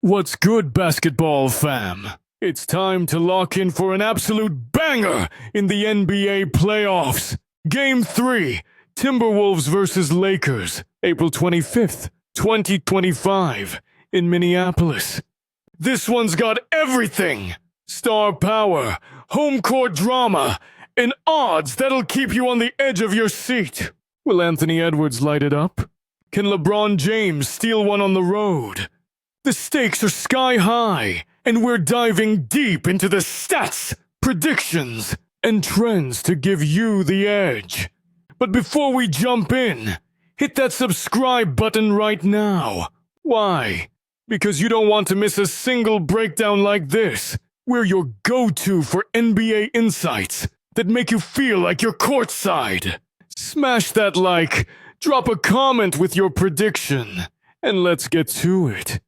What's good, basketball fam? It's time to lock in for an absolute banger in the NBA playoffs. Game 3, Timberwolves versus Lakers, April 25th, 2025, in Minneapolis. This one's got everything: star power, home court drama, and odds that'll keep you on the edge of your seat. Will Anthony Edwards light it up? Can LeBron James steal one on the road? The stakes are sky high, and we're diving deep into the stats, predictions, and trends to give you the edge. But before we jump in, hit that subscribe button right now. Why? Because you don't want to miss a single breakdown like this. We're your go-to for NBA insights that make you feel like you're courtside. Smash that like, drop a comment with your prediction, and let's get to it.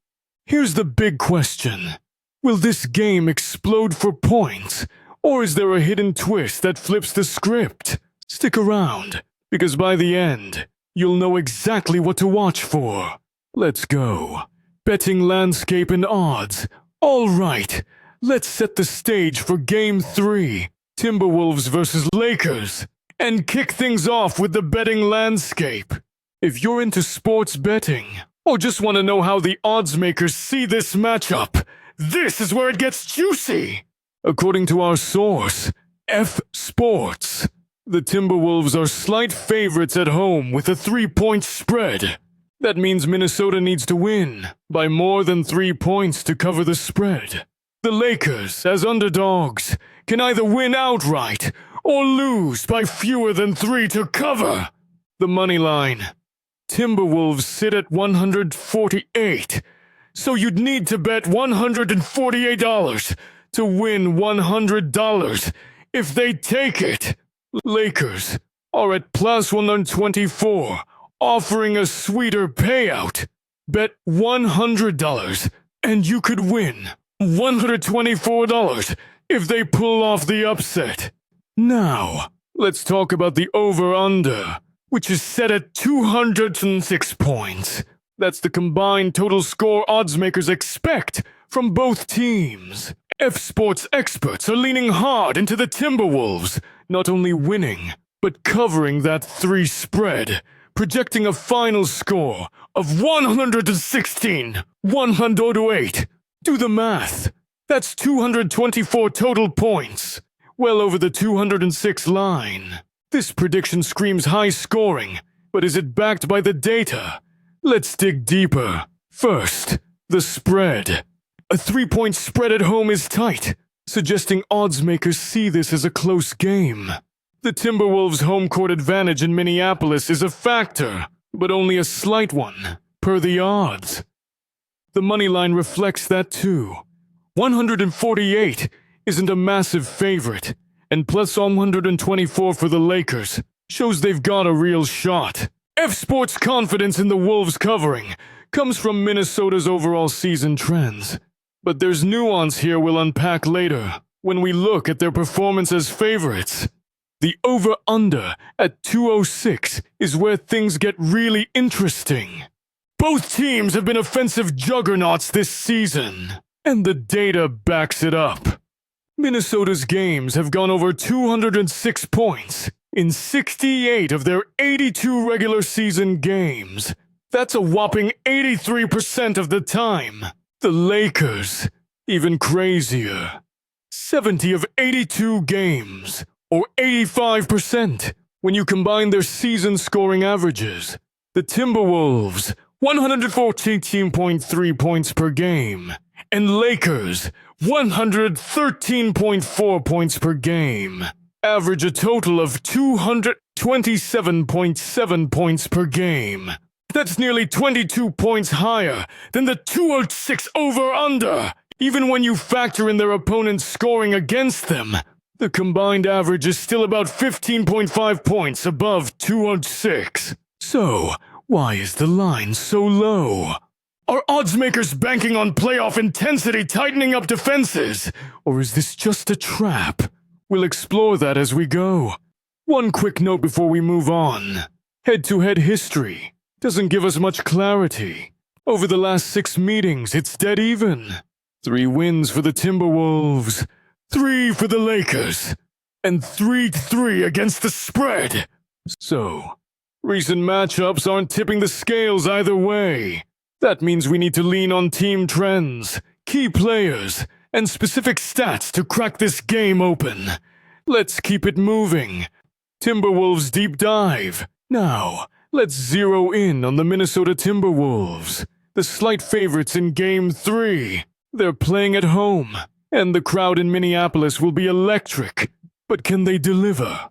Here's the big question. Will this game explode for points, or is there a hidden twist that flips the script? Stick around, because by the end, you'll know exactly what to watch for. Let's go. Betting landscape and odds. All right, let's set the stage for Game 3, Timberwolves versus Lakers, and kick things off with the betting landscape. If you're into sports betting, or just want to know how the odds makers see this matchup, this is where it gets juicy. According to our source, F Sports, the Timberwolves are slight favorites at home with a 3-point spread. That means Minnesota needs to win by more than 3 points to cover the spread. The Lakers, as underdogs, can either win outright or lose by fewer than 3 to cover. The money line. Timberwolves sit at 148, so you'd need to bet $148 to win $100 if they take it. Lakers are at plus 124, offering a sweeter payout. Bet $100 and you could win $124 if they pull off the upset. Now, let's talk about the over-under, which is set at 206 points. That's the combined total score odds makers expect from both teams. F Sports experts are leaning hard into the Timberwolves, not only winning, but covering that 3 spread, projecting a final score of 108. Do the math. That's 224 total points, well over the 206 line. This prediction screams high scoring, but is it backed by the data? Let's dig deeper. First, the spread. A 3-point spread at home is tight, suggesting odds makers see this as a close game. The Timberwolves' home court advantage in Minneapolis is a factor, but only a slight one, per the odds. The money line reflects that too. 148 isn't a massive favorite, and plus 124 for the Lakers shows they've got a real shot. F Sports' confidence in the Wolves covering comes from Minnesota's overall season trends. But there's nuance here we'll unpack later when we look at their performance as favorites. The over-under at 206 is where things get really interesting. Both teams have been offensive juggernauts this season, and the data backs it up. Minnesota's games have gone over 206 points in 68 of their 82 regular season games. That's a whopping 83% of the time. The Lakers, even crazier. 70 of 82 games, or 85% when you combine their season scoring averages. The Timberwolves, 114.3 points per game, and Lakers, 113.4 points per game. Average a total of 227.7 points per game. That's nearly 22 points higher than the 206 over-under. Even when you factor in their opponents scoring against them, the combined average is still about 15.5 points above 206. So, why is the line so low? Are odds makers banking on playoff intensity tightening up defenses? Or is this just a trap? We'll explore that as we go. One quick note before we move on. Head-to-head history doesn't give us much clarity. Over the last 6 meetings, it's dead even. 3 wins for the Timberwolves, 3 for the Lakers, and 3-3 against the spread. So, recent matchups aren't tipping the scales either way. That means we need to lean on team trends, key players, and specific stats to crack this game open. Let's keep it moving. Timberwolves deep dive. Now, let's zero in on the Minnesota Timberwolves, the slight favorites in Game 3. They're playing at home, and the crowd in Minneapolis will be electric. But can they deliver?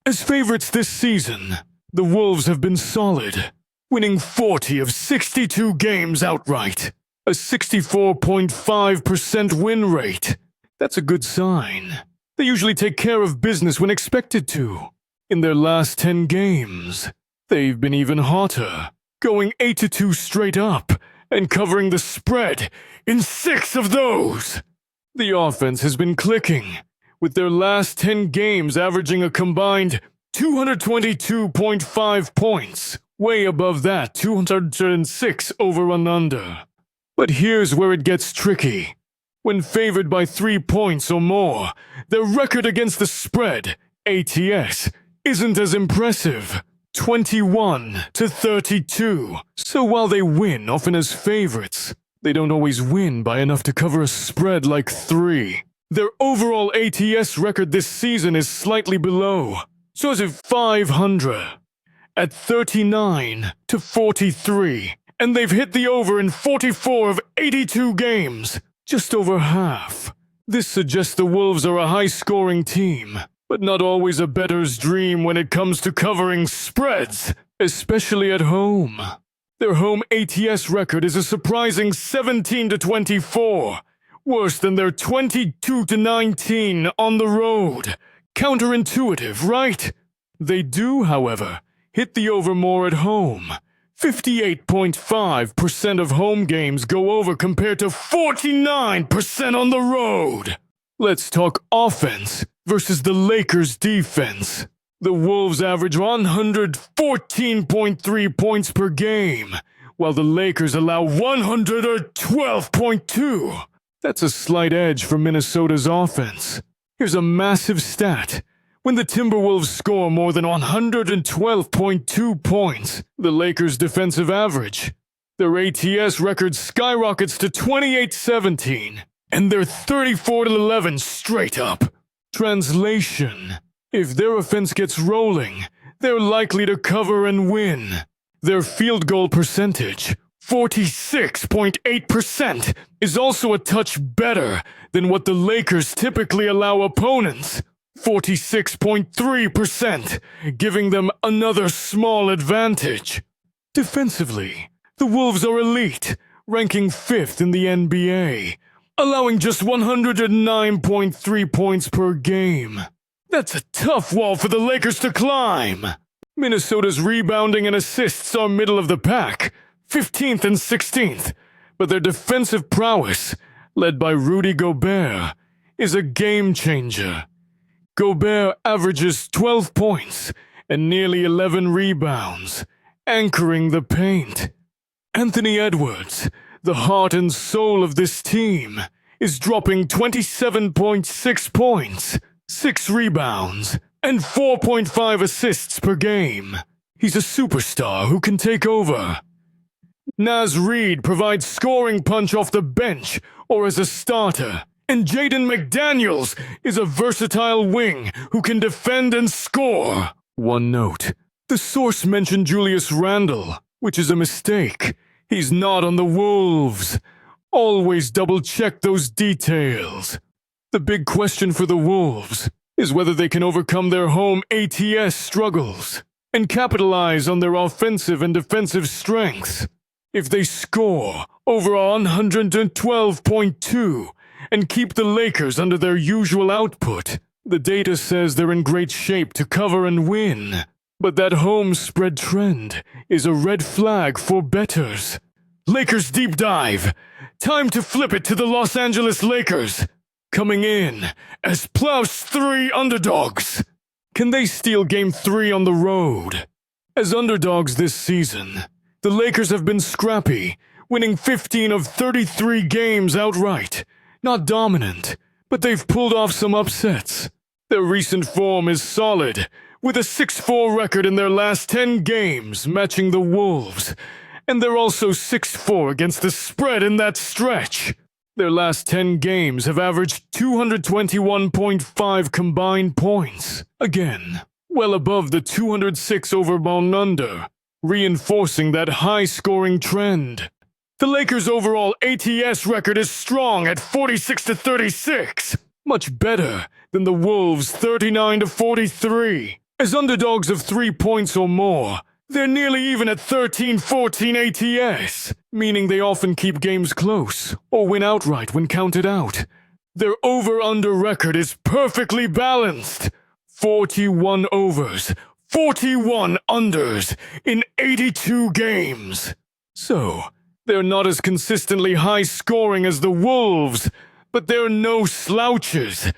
As favorites this season, the Wolves have been solid, winning 40 of 62 games outright, a 64.5% win rate. That's a good sign. They usually take care of business when expected to. In their last 10 games, they've been even hotter, going 8-2 straight up and covering the spread in 6 of those. The offense has been clicking, with their last 10 games averaging a combined 222.5 points, way above that 206 over/under. But here's where it gets tricky. When favored by 3 points or more, their record against the spread, ATS, isn't as impressive, 21-32. So while they win often as favorites, they don't always win by enough to cover a spread like 3. Their overall ATS record this season is slightly below, so as if 500 at 39-43, and they've hit the over in 44 of 82 games, just over half. This suggests the Wolves are a high-scoring team, but not always a bettor's dream when it comes to covering spreads, especially at home. Their home ATS record is a surprising 17-24, worse than their 22-19 on the road. Counterintuitive, right? They do, however, hit the over more at home. 58.5% of home games go over compared to 49% on the road. Let's talk offense versus the Lakers' defense. The Wolves average 114.3 points per game, while the Lakers allow 112.2. That's a slight edge for Minnesota's offense. Here's a massive stat. When the Timberwolves score more than 112.2 points, the Lakers' defensive average, their ATS record skyrockets to 28-17, and they're 34-11 straight up. Translation: if their offense gets rolling, they're likely to cover and win. Their field goal percentage, 46.8%, is also a touch better than what the Lakers typically allow opponents, 46.3%, giving them another small advantage. Defensively, the Wolves are elite, ranking 5th in the NBA, allowing just 109.3 points per game. That's a tough wall for the Lakers to climb. Minnesota's rebounding and assists are middle of the pack, 15th and 16th, but their defensive prowess, led by Rudy Gobert, is a game changer. Gobert averages 12 points and nearly 11 rebounds, anchoring the paint. Anthony Edwards, the heart and soul of this team, is dropping 27.6 points, 6 rebounds, and 4.5 assists per game. He's a superstar who can take over. Naz Reid provides scoring punch off the bench or as a starter, and Jaden McDaniels is a versatile wing who can defend and score. One note: the source mentioned Julius Randle, which is a mistake. He's not on the Wolves. Always double-check those details. The big question for the Wolves is whether they can overcome their home ATS struggles and capitalize on their offensive and defensive strengths. If they score over 112.2 and keep the Lakers under their usual output, the data says they're in great shape to cover and win. But that home spread trend is a red flag for bettors. Lakers deep dive. Time to flip it to the Los Angeles Lakers. Coming in as +3 underdogs. Can they steal Game 3 on the road? As underdogs this season, the Lakers have been scrappy, winning 15 of 33 games outright. Not dominant, but they've pulled off some upsets. Their recent form is solid, with a 6-4 record in their last 10 games, matching the Wolves. And they're also 6-4 against the spread in that stretch. Their last 10 games have averaged 221.5 combined points. Again, well above the 206 over Down Under, reinforcing that high-scoring trend. The Lakers' overall ATS record is strong at 46-36, much better than the Wolves' 39-43. As underdogs of 3 points or more, they're nearly even at 13-14 ATS, meaning they often keep games close or win outright when counted out. Their over-under record is perfectly balanced. 41 overs, 41 unders in 82 games. So, they're not as consistently high-scoring as the Wolves, but they're no slouches.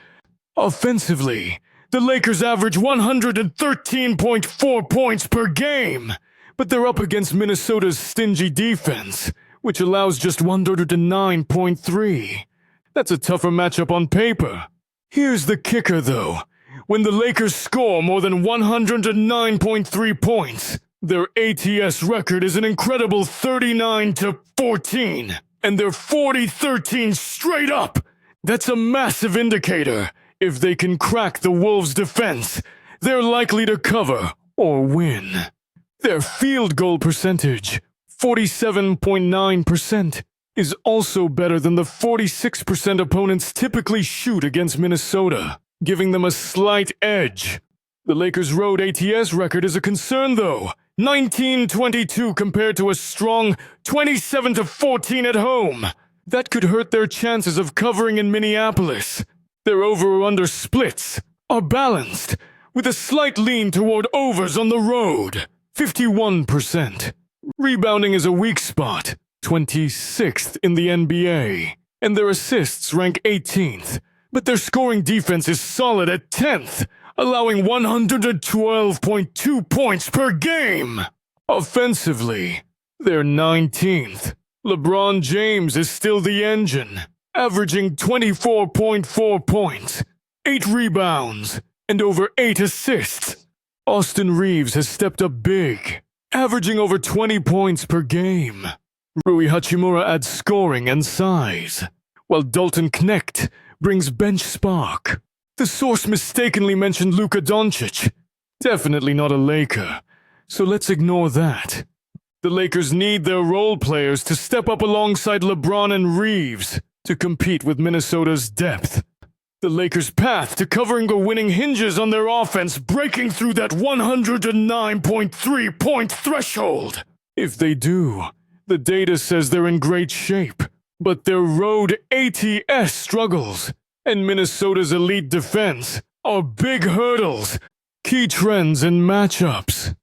Offensively, the Lakers average 113.4 points per game, but they're up against Minnesota's stingy defense, which allows just 109.3. That's a tougher matchup on paper. Here's the kicker, though. When the Lakers score more than 109.3 points, their ATS record is an incredible 39-14, and they're 40-13 straight up. That's a massive indicator. If they can crack the Wolves' defense, they're likely to cover or win. Their field goal percentage, 47.9%, is also better than the 46% opponents typically shoot against Minnesota, giving them a slight edge. The Lakers' road ATS record is a concern, though. 19-22 compared to a strong 27-14 at home. That could hurt their chances of covering in Minneapolis. Their over-under splits are balanced, with a slight lean toward overs on the road, 51%. Rebounding is a weak spot, 26th in the NBA, and their assists rank 18th, but their scoring defense is solid at 10th, allowing 112.2 points per game. Offensively, they're 19th. LeBron James is still the engine, averaging 24.4 points, 8 rebounds, and over 8 assists. Austin Reeves has stepped up big, averaging over 20 points per game. Rui Hachimura adds scoring and size, while Dalton Knecht brings bench spark. The source mistakenly mentioned Luka Doncic. Definitely not a Laker, so let's ignore that. The Lakers need their role players to step up alongside LeBron and Reeves to compete with Minnesota's depth. The Lakers' path to covering or winning hinges on their offense breaking through that 109.3 point threshold. If they do, the data says they're in great shape, but their road ATS struggles and Minnesota's elite defense are big hurdles. Key trends and matchups.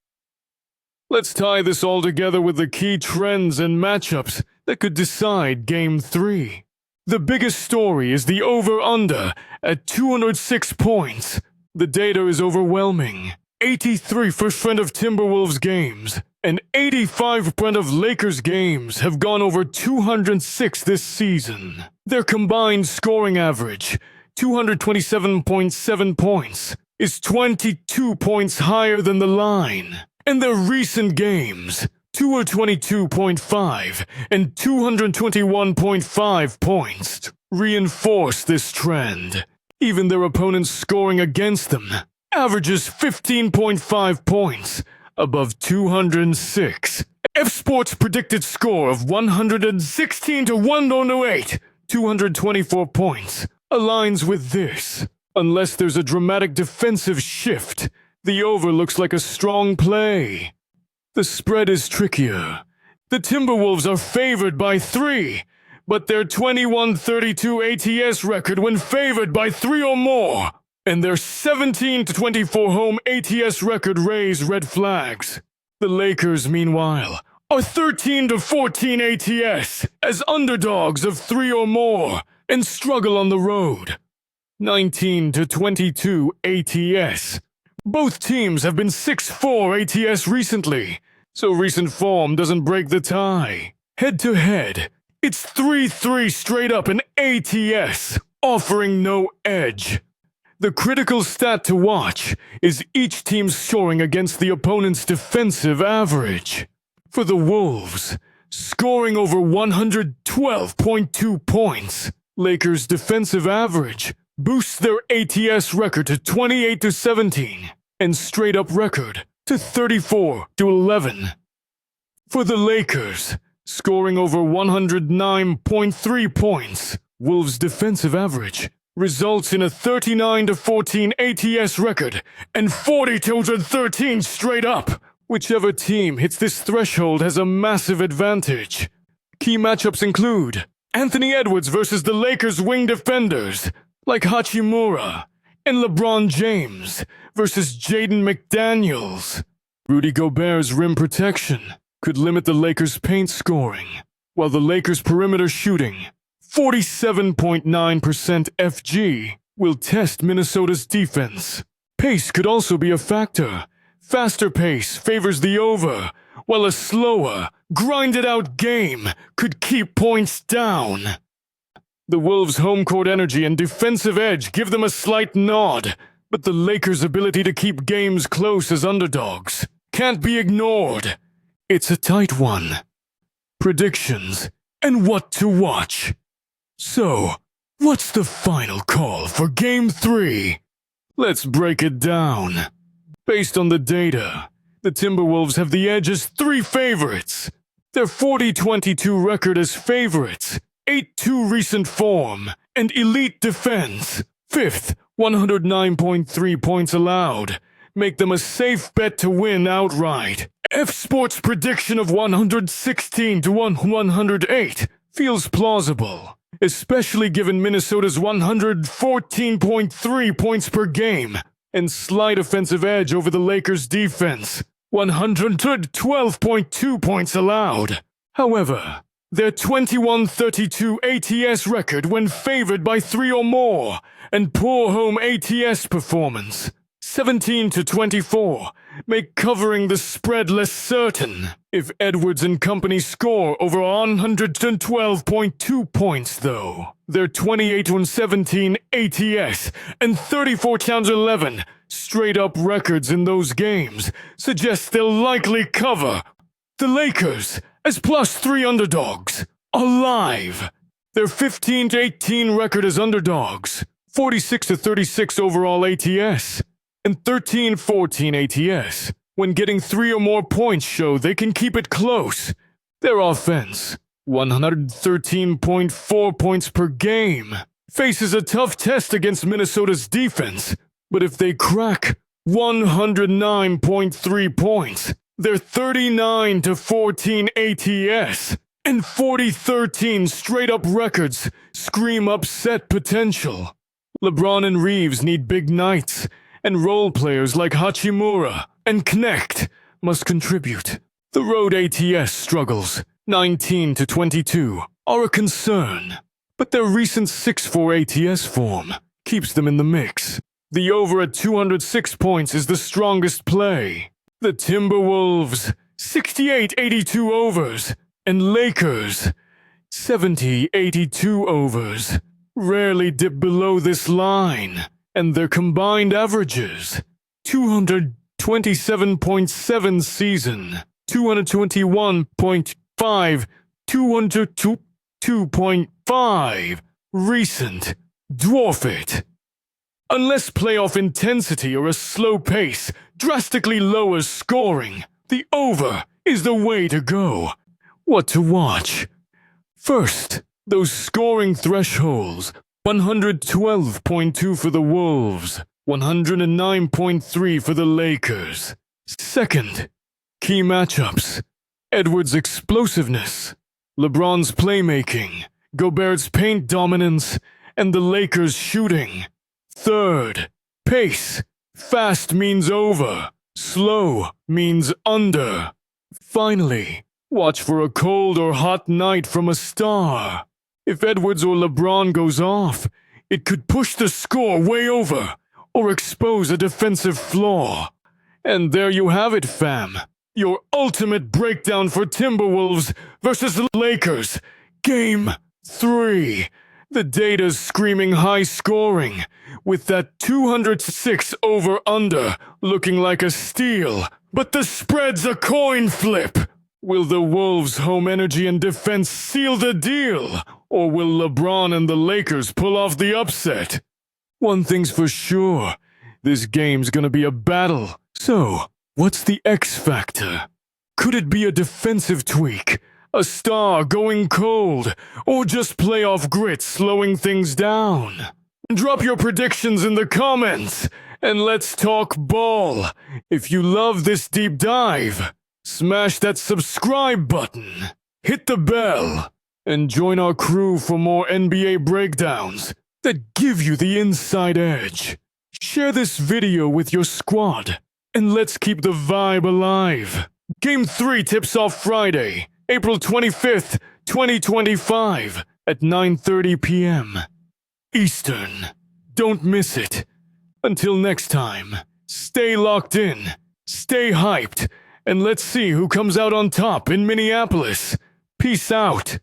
Let's tie this all together with the key trends and matchups that could decide Game 3. The biggest story is the over-under at 206 points. The data is overwhelming. 83% of Timberwolves games and 85% of Lakers games have gone over 206 this season. Their combined scoring average, 227.7 points, is 22 points higher than the line. And their recent games, 222.5 and 221.5 points, reinforce this trend. Even their opponents scoring against them averages 15.5 points, above 206. F-Sports' predicted score of 116-108, 224 points, aligns with this. Unless there's a dramatic defensive shift, the over looks like a strong play. The spread is trickier. The Timberwolves are favored by 3, but their 21-32 ATS record when favored by 3 or more, and their 17-24 home ATS record raise red flags. The Lakers, meanwhile, are 13-14 ATS as underdogs of 3 or more and struggle on the road. 19-22 ATS. Both teams have been 6-4 ATS recently, so recent form doesn't break the tie. Head-to-head, it's 3-3 straight up and ATS, offering no edge. The critical stat to watch is each team's scoring against the opponent's defensive average. For the Wolves, scoring over 112.2 points, Lakers' defensive average boosts their ATS record to 28-17 and straight-up record to 34-11. For the Lakers, scoring over 109.3 points, Wolves' defensive average results in a 39-14 ATS record and 40-13 straight up. Whichever team hits this threshold has a massive advantage. Key matchups include Anthony Edwards versus the Lakers' wing defenders like Hachimura, and LeBron James versus Jaden McDaniels. Rudy Gobert's rim protection could limit the Lakers' paint scoring, while the Lakers' perimeter shooting, 47.9% FG, will test Minnesota's defense. Pace could also be a factor. Faster pace favors the over, while a slower, grinded-out game could keep points down. The Wolves' home court energy and defensive edge give them a slight nod, but the Lakers' ability to keep games close as underdogs can't be ignored. It's a tight one. Predictions and what to watch. So, what's the final call for Game 3? Let's break it down. Based on the data, the Timberwolves have the edge as 3 favorites. Their 40-22 record as favorites, 8-2 recent form, and elite defense, 5th, 109.3 points allowed, make them a safe bet to win outright. F Sports' prediction of 116-108 feels plausible, especially given Minnesota's 114.3 points per game and slight offensive edge over the Lakers' defense, 112.2 points allowed. However, their 21-32 ATS record when favored by 3 or more, and poor home ATS performance, 17-24, make covering the spread less certain. If Edwards and company score over 112.2 points, though, their 28-17 ATS and 34-11 straight-up records in those games suggest they'll likely cover. The Lakers, as +3 underdogs, are live. Their 15-18 record as underdogs, 46-36 overall ATS, and 13-14 ATS. When getting 3 or more points show they can keep it close. Their offense, 113.4 points per game, faces a tough test against Minnesota's defense. But if they crack 109.3 points, their 39-14 ATS and 40-13 straight-up records scream upset potential. LeBron and Reeves need big nights, and role players like Hachimura and Knecht must contribute. The road ATS struggles, 19-22, are a concern, but their recent 6-4 ATS form keeps them in the mix. The over at 206 points is the strongest play. The Timberwolves, 68-82 overs, and Lakers, 70-82 overs, rarely dip below this line, and their combined averages, 227.7 season, 221.5, 202.5 recent, dwarf it. Unless playoff intensity or a slow pace drastically lowers scoring, the over is the way to go. What to watch? First, those scoring thresholds, 112.2 for the Wolves, 109.3 for the Lakers. Second, key matchups, Edwards' explosiveness, LeBron's playmaking, Gobert's paint dominance, and the Lakers' shooting. Third, pace. Fast means over. Slow means under. Finally, watch for a cold or hot night from a star. If Edwards or LeBron goes off, it could push the score way over or expose a defensive flaw. And there you have it, fam. your ultimate breakdown for Timberwolves versus Lakers. Game 3. The data's screaming high scoring, with that 206 over-under looking like a steal. But the spread's a coin flip. Will the Wolves' home energy and defense seal the deal? Or will LeBron and the Lakers pull off the upset? One thing's for sure, this game's gonna be a battle. So, what's the X factor? Could it be a defensive tweak, a star going cold, or just playoff grit slowing things down? Drop your predictions in the comments, and let's talk ball. If you love this deep dive, smash that subscribe button, hit the bell, and join our crew for more NBA breakdowns that give you the inside edge. Share this video with your squad, and let's keep the vibe alive. Game 3 tips off Friday, April 25th, 2025 at 9:30 p.m. Eastern. Don't miss it. Until next time, stay locked in, stay hyped, and let's see who comes out on top in Minneapolis. Peace out.